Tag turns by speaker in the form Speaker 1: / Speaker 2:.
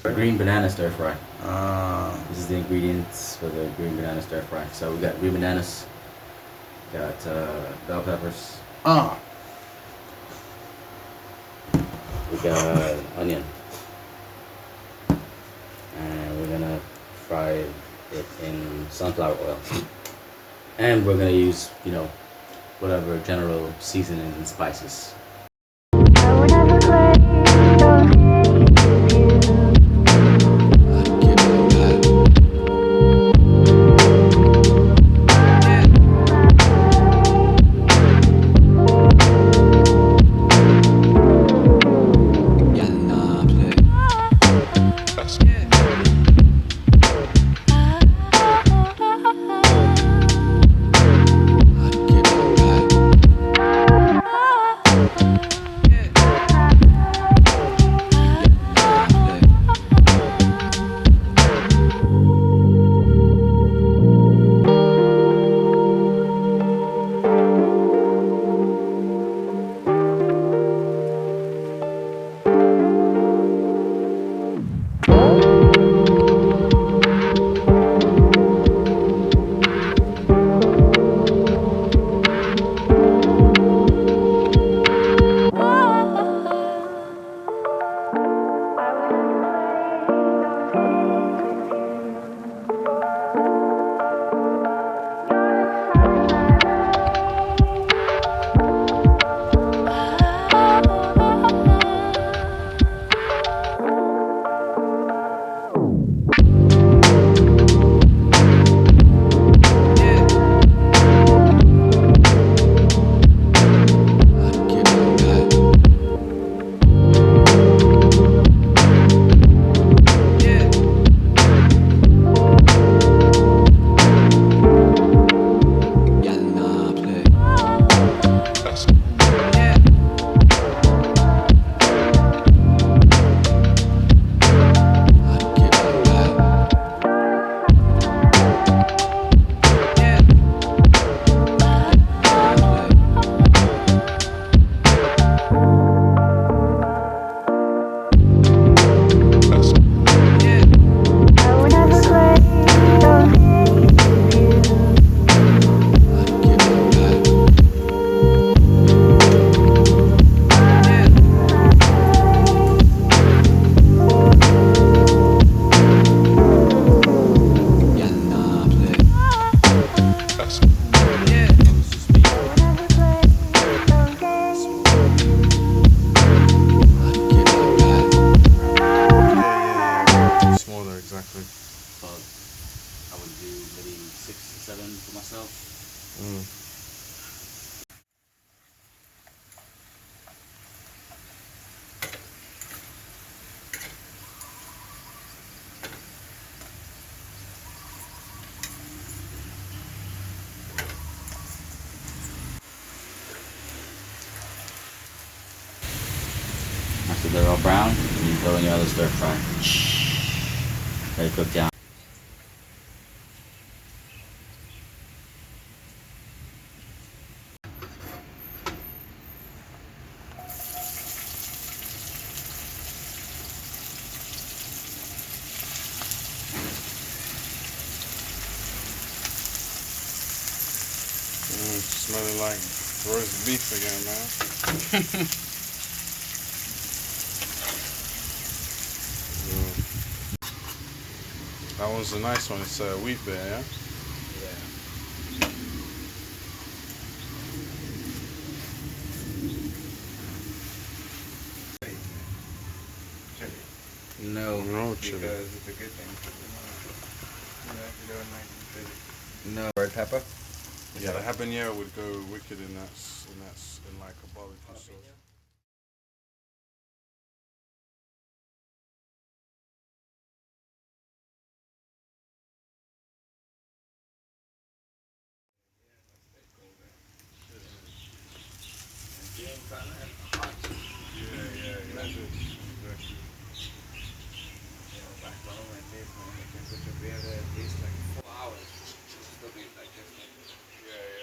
Speaker 1: Green banana stir fry.
Speaker 2: Ah.
Speaker 1: This is the ingredients for the green banana stir fry. So we got green bananas, got bell peppers,
Speaker 2: Ah.
Speaker 1: we got onion, and we're gonna fry it in sunflower oil. And we're gonna use, whatever general seasonings and spices.
Speaker 3: I would never claim those
Speaker 1: After they're all brown, you throw in your other stir fry. Let it cook down.
Speaker 2: Smelling like roast beef again, man. That one's a nice one. It's a wheat beer, yeah?
Speaker 1: No.
Speaker 2: No chili.
Speaker 4: Because it's a good thing. You have to go in like
Speaker 1: No. Red pepper?
Speaker 2: Yeah, the habanero would go wicked in like a barbecue sauce.
Speaker 4: Back home and this, man, you can put your beer there at least like 4 hours. It's still be like this, man.
Speaker 2: Yeah,